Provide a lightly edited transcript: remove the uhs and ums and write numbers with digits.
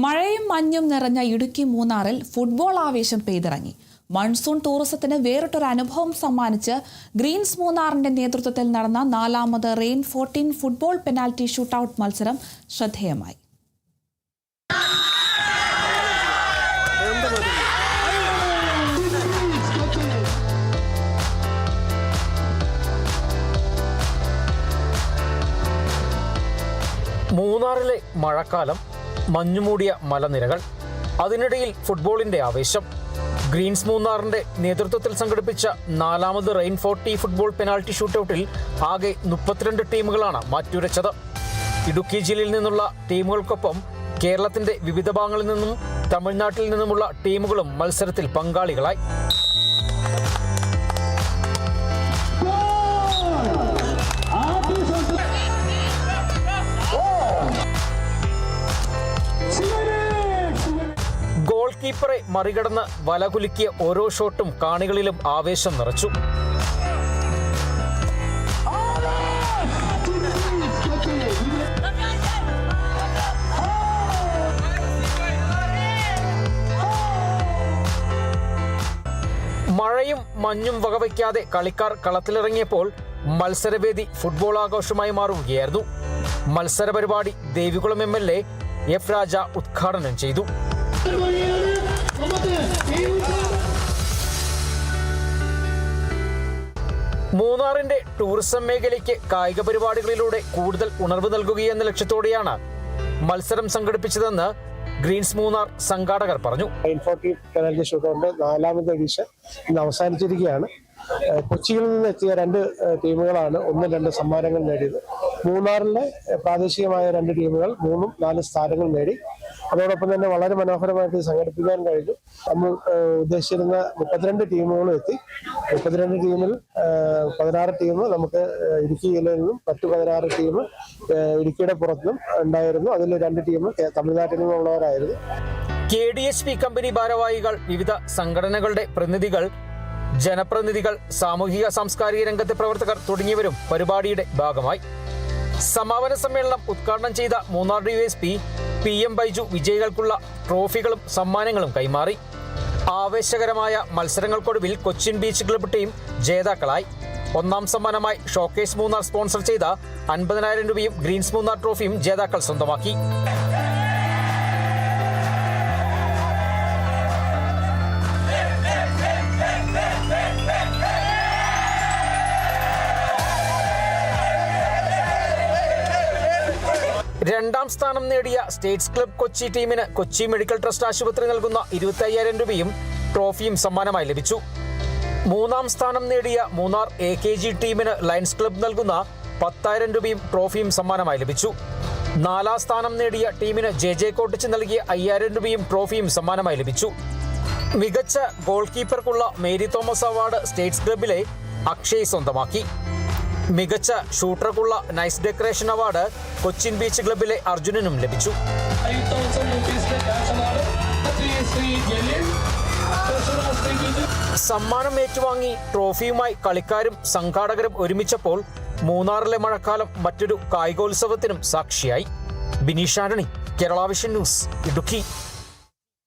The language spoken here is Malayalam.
മഴയും മഞ്ഞും നിറഞ്ഞ ഇടുക്കി മൂന്നാറിൽ ഫുട്ബോൾ ആവേശം പെയ്തിറങ്ങി. മൺസൂൺ ടൂറിസത്തിന് വേറിട്ടൊരു അനുഭവം സമ്മാനിച്ച് ഗ്രീൻസ് മൂന്നാറിന്റെ നേതൃത്വത്തിൽ നടന്ന 4ാമത് റെയിൻ 14 ഫുട്ബോൾ പെനാൽറ്റി ഷൂട്ടൌട്ട് മത്സരം ശ്രദ്ധേയമായി. മൂന്നാറിലെ മഴക്കാലം, മഞ്ഞുമൂടിയ മലനിരകൾ, അതിനിടയിൽ ഫുട്ബോളിന്റെ ആവേശം. ഗ്രീൻസ് മൂന്നാറിന്റെ നേതൃത്വത്തിൽ സംഘടിപ്പിച്ച 4ാമത് റെയിൻ 40 ഫുട്ബോൾ പെനാൽറ്റി ഷൂട്ടൌട്ടിൽ ആകെ 32 ടീമുകളാണ് മാറ്റുരച്ചത്. ഇടുക്കി ജില്ലയിൽ നിന്നുള്ള ടീമുകൾക്കൊപ്പം കേരളത്തിന്റെ വിവിധ ഭാഗങ്ങളിൽ നിന്നും തമിഴ്നാട്ടിൽ നിന്നുമുള്ള ടീമുകളും മത്സരത്തിൽ പങ്കാളികളായി. ഗോൾ കീപ്പറെ മറികടന്ന് വലകുലുക്കിയ ഓരോ ഷോട്ടും കാണികളിലും ആവേശം നിറച്ചു. മഴയും മഞ്ഞും വകവയ്ക്കാതെ കളിക്കാർ കളത്തിലിറങ്ങിയപ്പോൾ മത്സരവേദി ഫുട്ബോൾ ആഘോഷമായി മാറുകയായിരുന്നു. മത്സര പരിപാടി ദേവികുളം MLA F. രാജ ഉദ്ഘാടനം ചെയ്തു. മൂന്നാറിന്റെ ടൂറിസം മേഖലയ്ക്ക് കായിക പരിപാടികളിലൂടെ കൂടുതൽ ഉണർവ് നൽകുകയെന്ന ലക്ഷ്യത്തോടെയാണ് മത്സരം സംഘടിപ്പിച്ചതെന്ന് ഗ്രീൻസ് മൂന്നാർ സംഘാടകർ പറഞ്ഞു. റെയിൻ 40 പെനാൽറ്റി ഷൂട്ടൌട്ടിന്റെ 4ാമത് എഡിഷൻ ഇന്ന് അവസാനിച്ചിരിക്കുകയാണ്. കൊച്ചിയിൽ നിന്ന് എത്തിയ 2 ടീമുകളാണ് 1-2 സമ്മാനങ്ങൾ നേടിയത്. മൂന്നാറിലെ പ്രാദേശികമായ 2 ടീമുകൾ 3ഉം 4 സ്ഥാനങ്ങൾ നേടി. അതോടൊപ്പം തന്നെ വളരെ മനോഹരമായിട്ട് സംഘടിപ്പിക്കാൻ കഴിഞ്ഞു. നമ്മൾ ഉദ്ദേശിച്ചിരുന്ന 32 ടീമുകളും എത്തി. 32 ടീമിൽ 16 ടീം നമുക്ക് ഇടുക്കി ജില്ലയിൽ നിന്നും മറ്റു 16 ടീം ഇടുക്കിയുടെ പുറത്തുനിന്നും ഉണ്ടായിരുന്നു. അതിൽ 2 ടീം തമിഴ്നാട്ടിൽ നിന്നുള്ളവരായിരുന്നു. KDHP കമ്പനി ഭാരവാഹികൾ, വിവിധ സംഘടനകളുടെ പ്രതിനിധികൾ, ജനപ്രതിനിധികൾ, സാമൂഹിക സാംസ്കാരിക രംഗത്തെ പ്രവർത്തകർ തുടങ്ങിയവരും പരിപാടിയുടെ ഭാഗമായി. സമാപന സമ്മേളനം ഉദ്ഘാടനം ചെയ്ത മൂന്നാർ DYSP PM ബൈജു വിജയികൾക്കുള്ള ട്രോഫികളും സമ്മാനങ്ങളും കൈമാറി. ആവേശകരമായ മത്സരങ്ങൾക്കൊടുവിൽ കൊച്ചിൻ ബീച്ച് ക്ലബ്ബ് ടീം ജേതാക്കളായി. 1ാം സമ്മാനമായി ഷോക്കേസ് മൂന്നാർ സ്പോൺസർ ചെയ്ത 50,000 രൂപയും ഗ്രീൻസ് മൂന്നാർ ട്രോഫിയും ജേതാക്കൾ സ്വന്തമാക്കി. രണ്ടാം സ്ഥാനം നേടിയ സ്റ്റേറ്റ്സ് ക്ലബ്ബ് കൊച്ചി ടീമിന് കൊച്ചി മെഡിക്കൽ ട്രസ്റ്റ് ആശുപത്രി നൽകുന്ന 25,000 രൂപയും ട്രോഫിയും സമ്മാനമായി ലഭിച്ചു. 3ാം സ്ഥാനം നേടിയ മൂന്നാർ AKG ടീമിന് ലയൺസ് ക്ലബ്ബ് നൽകുന്ന 10,000 രൂപയും ട്രോഫിയും സമ്മാനമായി ലഭിച്ചു. 4ാം സ്ഥാനം നേടിയ ടീമിന് JJ കോട്ടിച്ച് നൽകിയ 5,000 രൂപയും ട്രോഫിയും സമ്മാനമായി ലഭിച്ചു. മികച്ച ഗോൾ കീപ്പർക്കുള്ള മേരി തോമസ് അവാർഡ് സ്റ്റേറ്റ്സ് ക്ലബ്ബിലെ അക്ഷയ് സ്വന്തമാക്കി. മികച്ച ഷൂട്ടർക്കുള്ള nice decoration award Cochin beach ക്ലബ്ബിലെ അർജുനനും ലഭിച്ചു. സമ്മാനം ഏറ്റുവാങ്ങി ട്രോഫിയുമായി കളിക്കാരും സംഘാടകരും ഒരുമിച്ചപ്പോൾ മൂന്നാറിലെ മഴക്കാലം മറ്റൊരു കായികോത്സവത്തിനും സാക്ഷിയായി. Bineesh Antony, Kerala vision news, Idukki.